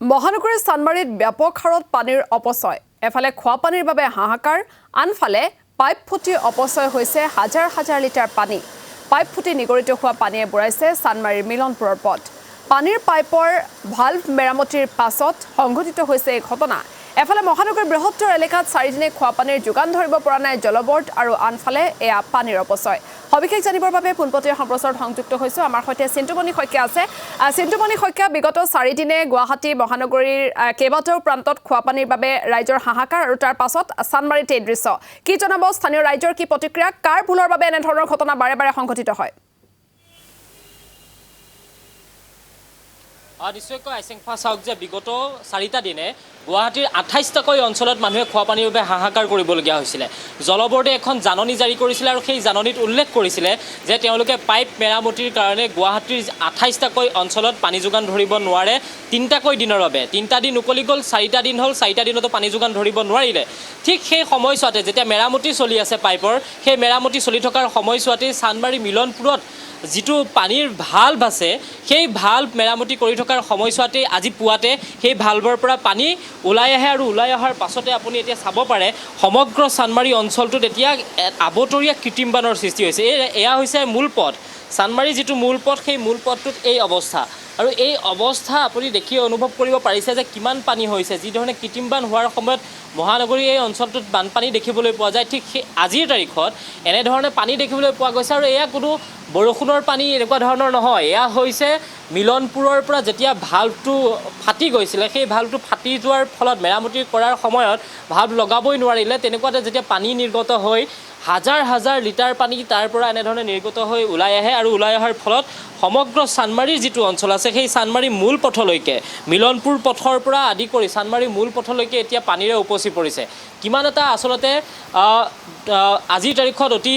মহানগৰীৰ চানমাৰীত ব্যাপক হাৰত পানীৰ অপচয় এফালে খোৱা পানীৰ বাবে হাহাকাৰ আনফালে পাইপ ফুটি অপচয় হৈছে হাজাৰ হাজাৰ লিটাৰ পানী পাইপ ফুটি নিগৰিত হোৱা পানীয়ে বুঢ়াইছে চানমাৰীৰ মিলনপুৰৰ পথ পানীৰ পাইপৰ ভালভ মেৰামতিৰ পাছত সংঘটিত হৈছে এই ঘটনা এফালে মহানগৰীৰ বৃহত্তৰ এলেকাত চাৰিদিনে খোৱা পানীৰ যোগান ধৰিব পৰা নাই জলবৰ্ড আৰু আনফালে এয়া পানীৰ অপচয় সবিশেষ জানিবৰ বাবে পোনপটীয়া সম্প্ৰচাৰত সংযুক্ত হৈছো আমাৰ সৈতে চিন্তুমণি শইকীয়া আছে চিন্তুমণি শইকীয়া বিগত 4 দিনে গুৱাহাটী মহানগৰীৰ কেইবাটাও প্ৰান্তত খোৱা পানীৰ বাবে ৰাইজৰ হাহাকাৰ আৰু তাৰ পাছত চানমাৰীত এই দৃশ্য কি জনাব স্থানীয় ৰাইজৰ কি প্ৰতিক্ৰিয়া কাৰ ভুলৰ বাবে এনে ধৰণৰ ঘটনা বাৰে বাৰে সংঘটিত হয় নিশ্চয়কৈ আইচেংফা চাওক যে বিগত 4টা দিনে গুৱাহাটীৰ 28টাকৈ অঞ্চলত মানুহে খোৱা পানীৰ বাবে হাহাকাৰ কৰিবলগীয়া হৈছিলে জলবৰ্ডে এখন জাননী জাৰি কৰিছিলে আৰু সেই জাননীত উল্লেখ কৰিছিলে যে তেওঁলোকে পাইপ মেৰামতিৰ কাৰণে গুৱাহাটীৰ 28টাকৈ অঞ্চলত পানী যোগান ধৰিব নোৱাৰে 3টাকৈ দিনৰ বাবে 3টা দিন উকলি গ'ল 4টা দিন হ'ল 4টা দিনতো পানী যোগান ধৰিব নোৱাৰিলে ঠিক সেই সময়ছোৱাতে যেতিয়া মেৰামতি চলি আছে পাইপৰ সেই মেৰামতি চলি থকাৰ সময়ছোৱাতে চানমাৰী মিলনপুৰত যিটো পানীৰ ভালভ আছে সেই ভালভ মেৰামতি কৰি থকাৰ সময়ছোৱাতে আজি পুৱাতে সেই ভালভৰ পৰা পানী ওলাই আহে আৰু ওলাই অহাৰ পাছতে আপুনি এতিয়া চাব পাৰে সমগ্ৰ চানমাৰী অঞ্চলটোত এতিয়া আবতৰীয়া কৃত্ৰিম বানৰ সৃষ্টি হৈছে এয়া হৈছে মূল পথ চানমাৰী যিটো মূল পথ সেই মূল পথটোত এই অৱস্থা আৰু এই অৱস্থা আপুনি দেখি অনুভৱ কৰিব পাৰিছে যে কিমান পানী হৈছে যি ধৰণে কৃত্ৰিম বান হোৱাৰ সময়ত মহানগৰীৰ এই অঞ্চলটোত বানপানী দেখিবলৈ পোৱা যায় ঠিক আজিৰ তাৰিখত এনেধৰণে পানী দেখিবলৈ পোৱা গৈছে আৰু এয়া কোনো বৰষুণৰ পানী এনেকুৱা ধৰণৰ নহয় এয়া হৈছে মিলনপুৰৰ পৰা যেতিয়া ভালভটো ফাটি গৈছিলে সেই ভালভটো ফাটি যোৱাৰ ফলত মেৰামতি কৰাৰ সময়ত ভালভ লগাবই নোৱাৰিলে তেনেকুৱাতে যেতিয়া পানী নিৰ্গত হৈ হাজাৰ হাজাৰ লিটাৰ পানী তাৰ পৰা এনেধৰণে নিৰ্গত হৈ ওলাই আহে আৰু ওলাই অহাৰ ফলত সমগ্ৰ চানমাৰীৰ যিটো অঞ্চল আছে সেই চানমাৰী মূল পথলৈকে মিলনপুৰ পথৰ পৰা আদি কৰি চানমাৰী মূল পথলৈকে এতিয়া পানীৰে উপচি পৰিছে কিমান এটা আচলতে আজিৰ তাৰিখত অতি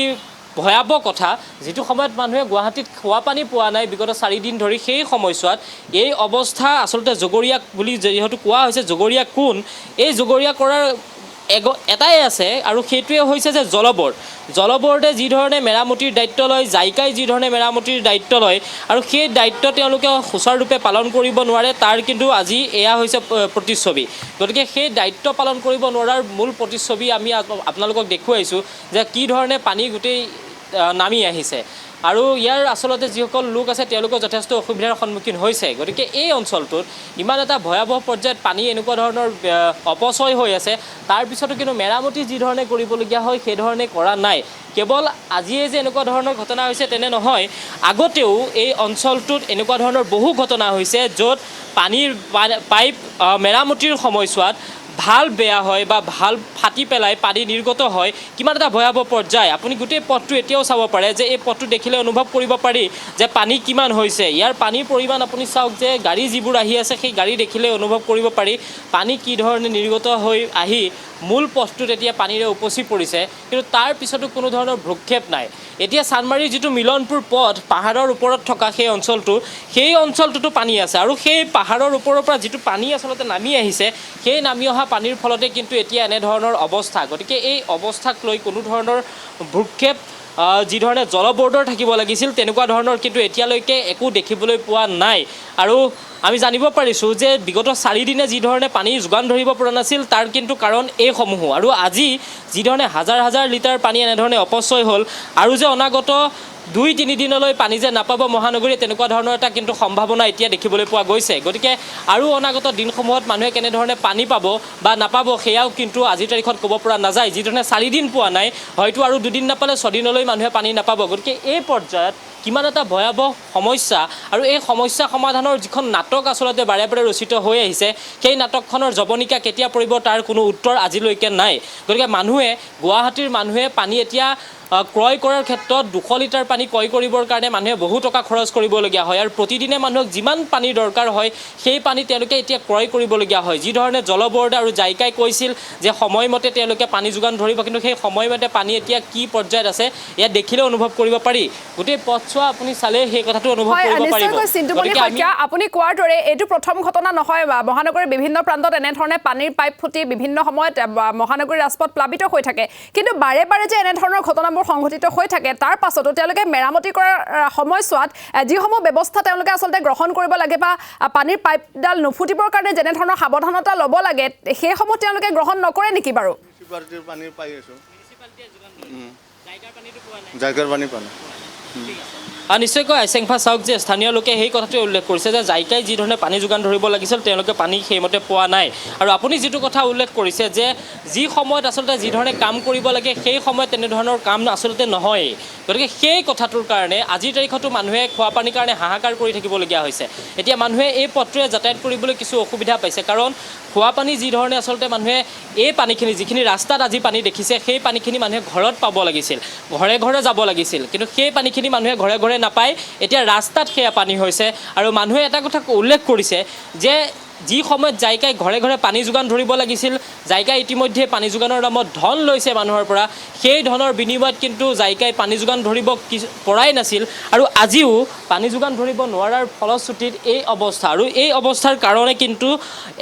ভয়াবহ কথা যিটো সময়ত মানুহে গুৱাহাটীত খোৱা পানী পোৱা নাই বিগত 4 দিন ধৰি সেই সময়ছোৱাত এই অৱস্থা আচলতে জগৰীয়া বুলি যিহেতু কোৱা হৈছে জগৰীয়া কোন এই জগৰীয়া কৰাৰ এটাই আছে আৰু সেইটোৱে হৈছে যে জলবৰ্ডে যি ধৰণে মেৰামতিৰ দায়িত্ব লয় জাইকাই যি ধৰণে মেৰামতিৰ দায়িত্ব লয় আৰু সেই দায়িত্ব তেওঁলোকে সুচাৰুৰূপে পালন কৰিব নোৱাৰে তাৰ কিন্তু আজি এয়া হৈছে প্ৰতিচ্ছবি গতিকে সেই দায়িত্ব পালন কৰিব নোৱাৰাৰ মূল প্ৰতিচ্ছবি আমি আপোনালোকক দেখুৱাইছোঁ যে কি ধৰণে পানী গোটেই নামি আহিছে আৰু ইয়াৰ আচলতে যিসকল লোক আছে তেওঁলোকে যথেষ্ট অসুবিধাৰ সন্মুখীন হৈছে গতিকে এই অঞ্চলটোত ইমান এটা ভয়াবহ পৰ্যায়ত পানী এনেকুৱা ধৰণৰ অপচয় হৈ আছে তাৰ পিছতো কিন্তু মেৰামতি যি ধৰণে কৰিবলগীয়া হয় সেই ধৰণে কৰা নাই কেৱল আজিয়ে যে এনেকুৱা ধৰণৰ ঘটনা হৈছে তেনে নহয় আগতেও এই অঞ্চলটোত এনেকুৱা ধৰণৰ বহু ঘটনা হৈছে য'ত পানীৰ পাইপ মেৰামতিৰ সময়ছোৱাত ভালভ বেয়া হয় বা ভালভ ফাটি পেলাই পানী নিৰ্গত হয় কিমান এটা ভয়াবহ পৰ্যায় আপুনি গোটেই পথটো এতিয়াও চাব পাৰে যে এই পথটো দেখিলে অনুভৱ কৰিব পাৰি যে পানী কিমান হৈছে ইয়াৰ পানীৰ পৰিমাণ আপুনি চাওক যে গাড়ী যিবোৰ আহি আছে সেই গাড়ী দেখিলে অনুভৱ কৰিব পাৰি পানী কি ধৰণে নিৰ্গত হৈ আহি মূল পথটোত এতিয়া পানীৰে উপচি পৰিছে কিন্তু তাৰ পিছতো কোনো ধৰণৰ ভ্ৰক্ষেপ নাই এতিয়া চানমাৰীৰ যিটো মিলনপুৰ পথ পাহাৰৰ ওপৰত থকা সেই অঞ্চলটোতো পানী আছে আৰু সেই পাহাৰৰ ওপৰৰ পৰা যিটো পানী আচলতে নামি আহিছে সেই নামি অহা পানীৰ ফলতে কিন্তু এতিয়া এনেধৰণৰ অৱস্থা গতিকে এই অৱস্থাক লৈ কোনো ধৰণৰ ভ্ৰক্ষেপ যি ধৰণে জলবৰ্ডৰ থাকিব লাগিছিল তেনেকুৱা ধৰণৰ কিন্তু এতিয়ালৈকে একো দেখিবলৈ পোৱা নাই আৰু আমি জানিব পাৰিছোঁ যে বিগত 4 দিনে যি ধৰণে পানী যোগান ধৰিব পৰা নাছিল তাৰ কিন্তু কাৰণ এইসমূহো আৰু আজি যি ধৰণে হাজাৰ হাজাৰ লিটাৰ পানী এনেধৰণে অপচয় হ'ল আৰু যে অনাগত 2-3 দিনলৈ পানী যে নাপাব মহানগৰীয়ে তেনেকুৱা ধৰণৰ এটা কিন্তু সম্ভাৱনা এতিয়া দেখিবলৈ পোৱা গৈছে গতিকে আৰু অনাগত দিনসমূহত মানুহে কেনেধৰণে পানী পাব বা নাপাব সেয়াও কিন্তু আজিৰ তাৰিখত ক'ব পৰা নাযায় যি ধৰণে 4 দিন পোৱা নাই হয়তো আৰু 2 দিন নাপালে 6 দিনলৈ মানুহে পানী নাপাব গতিকে এই পৰ্যায়ত কিমান এটা ভয়াবহ সমস্যা আৰু এই সমস্যা সমাধানৰ যিখন নাটক আচলতে বাৰে বাৰে ৰচিত হৈ আহিছে সেই নাটকখনৰ জৱনিকা কেতিয়া পৰিব তাৰ কোনো উত্তৰ আজিলৈকে নাই গতিকে গুৱাহাটীৰ মানুহে পানী এতিয়া ক্ৰয় কৰাৰ ক্ষেত্ৰত 200 লিটাৰ পানী ক্ৰয় কৰিবৰ কাৰণে মানুহে বহু টকা খৰচ কৰিবলগীয়া হয় আৰু প্ৰতিদিনে মানুহক যিমান পানীৰ দৰকাৰ হয় সেই পানী তেওঁলোকে এতিয়া ক্ৰয় কৰিবলগীয়া হয় যি ধৰণে জলবৰ্ড আৰু জাইকাই কৈছিল যে সময়মতে তেওঁলোকে পানী যোগান ধৰিব কিন্তু সেই সময়মতে পানী এতিয়া কি পৰ্যায়ত আছে ইয়াত দেখিলে অনুভৱ কৰিব পাৰি গোটেই পথ চোৱা আপুনি চালে সেই কথাটো অনুভৱ হয় কৰিব পাৰিব নিশ্চয়কৈ চিন্তুমণি শইকীয়া আপুনি কোৱাৰ দৰে এইটো প্ৰথম ঘটনা নহয় মহানগৰীৰ বিভিন্ন প্ৰান্তত এনেধৰণে পানীৰ পাইপ ফুটি বিভিন্ন সময়ত মহানগৰীৰ ৰাজপথ প্লাবিত হৈ থাকে কিন্তু বাৰে বাৰে যে এনেধৰণৰ ঘটনাবোৰ সংঘটিত হৈ থাকে তাৰ পাছতো তেওঁলোকে মেৰামতি কৰাৰ সময়ছোৱাত যিসমূহ ব্যৱস্থা তেওঁলোকে আচলতে গ্ৰহণ কৰিব লাগে বা পানীৰ পাইপডাল নুফুটিবৰ কাৰণে যেনেধৰণৰ সাৱধানতা ল'ব লাগে সেইসমূহ তেওঁলোকে গ্ৰহণ নকৰে নেকি বাৰু মিউনিচিপালিটিৰ পানী পাই আছো জায়গাৰ পানী পায় নিশ্চয়কৈ আইচেংফা চাওক যে স্থানীয় লোকে সেই কথাটোৱে উল্লেখ কৰিছে যে জাইকাই যি ধৰণে পানী যোগান ধৰিব লাগিছিল তেওঁলোকে পানী সেইমতে পোৱা নাই আৰু আপুনি যিটো কথা উল্লেখ কৰিছে যে যি সময়ত আচলতে যি ধৰণে কাম কৰিব লাগে সেই সময়ত তেনেধৰণৰ কাম আচলতে নহয় গতিকে সেই কথাটোৰ কাৰণে আজিৰ তাৰিখতো মানুহে খোৱা পানীৰ কাৰণে হাহাকাৰ কৰি থাকিবলগীয়া হৈছে এতিয়া মানুহে এই পথটোৱে যাতায়াত কৰিবলৈ কিছু অসুবিধা পাইছে কাৰণ খোৱা পানী যি ধৰণে আচলতে মানুহে এই পানীখিনি যিখিনি ৰাস্তাত আজি পানী দেখিছে সেই পানীখিনি মানুহে ঘৰত পাব লাগিছিল ঘৰে ঘৰে যাব লাগিছিল কিন্তু সেই পানীখিনি মানুহে ঘৰে ঘৰে নাপায় এতিয়া ৰাস্তাত সেয়া পানী হৈছে আৰু মানুহে এটা কথা উল্লেখ কৰিছে যে যি সময়ত জাইকাই ঘৰে ঘৰে পানী যোগান ধৰিব লাগিছিল জাইকাই ইতিমধ্যে পানী যোগানৰ নামত ধন লৈছে মানুহৰ পৰা সেই ধনৰ বিনিময়ত কিন্তু জাইকাই পানী যোগান ধৰিব পৰাই নাছিল আৰু আজিও পানী যোগান ধৰিব নোৱাৰাৰ ফলশ্ৰুতিত এই অৱস্থা আৰু এই অৱস্থাৰ কাৰণে কিন্তু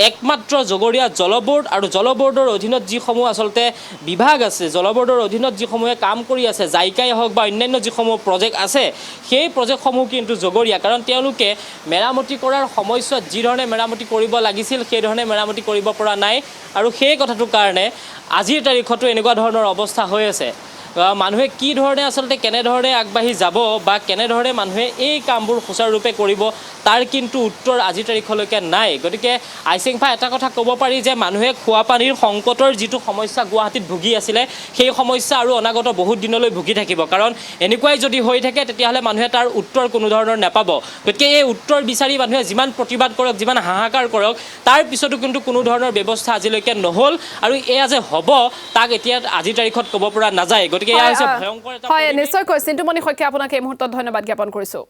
একমাত্ৰ জগৰীয়া জলবোৰ্ড আৰু জলবোৰ্ডৰ অধীনত যিসমূহ আচলতে বিভাগ আছে জলবোৰ্ডৰ অধীনত যিসমূহে কাম কৰি আছে জাইকাই হওক বা অন্যান্য যিসমূহ প্ৰজেক্ট আছে সেই প্ৰজেক্টসমূহ কিন্তু জগৰীয়া কাৰণ তেওঁলোকে মেৰামতি কৰাৰ সময়ছোৱাত যি ধৰণে মেৰামতি কৰিব লাগিছিল সেই ধৰণে মেৰামতি কৰিব পৰা নাই আৰু সেই কথাটোৰ কাৰণে আজিৰ তাৰিখতো এনেকুৱা ধৰণৰ অৱস্থা হৈ আছে মানুহে কি ধৰণে আচলতে কেনেধৰণে আগবাঢ়ি যাব বা কেনেধৰণে মানুহে এই কামবোৰ সুচাৰুৰূপে কৰিব তাৰ কিন্তু উত্তৰ আজিৰ তাৰিখলৈকে নাই গতিকে আইচেংফা এটা কথা ক'ব পাৰি যে মানুহে খোৱা পানীৰ সংকটৰ যিটো সমস্যা গুৱাহাটীত ভুগি আছিলে সেই সমস্যা আৰু অনাগত বহুত দিনলৈ ভুগি থাকিব কাৰণ এনেকুৱাই যদি হৈ থাকে তেতিয়াহ'লে মানুহে তাৰ উত্তৰ কোনো ধৰণৰ নাপাব গতিকে এই উত্তৰ বিচাৰি মানুহে যিমান প্ৰতিবাদ কৰক যিমান হাহাকাৰ কৰক তাৰ পিছতো কিন্তু কোনো ধৰণৰ ব্যৱস্থা আজিলৈকে নহ'ল আৰু এয়া যে হ'ব তাক এতিয়া আজিৰ তাৰিখত ক'ব পৰা নাযায় গতিকে এয়া হৈছে ভয়ংকৰ এটা হয় নিশ্চয়কৈ চিন্তুমণি শইকীয়া আপোনাক এই মুহূৰ্তত ধন্যবাদ জ্ঞাপন কৰিছোঁ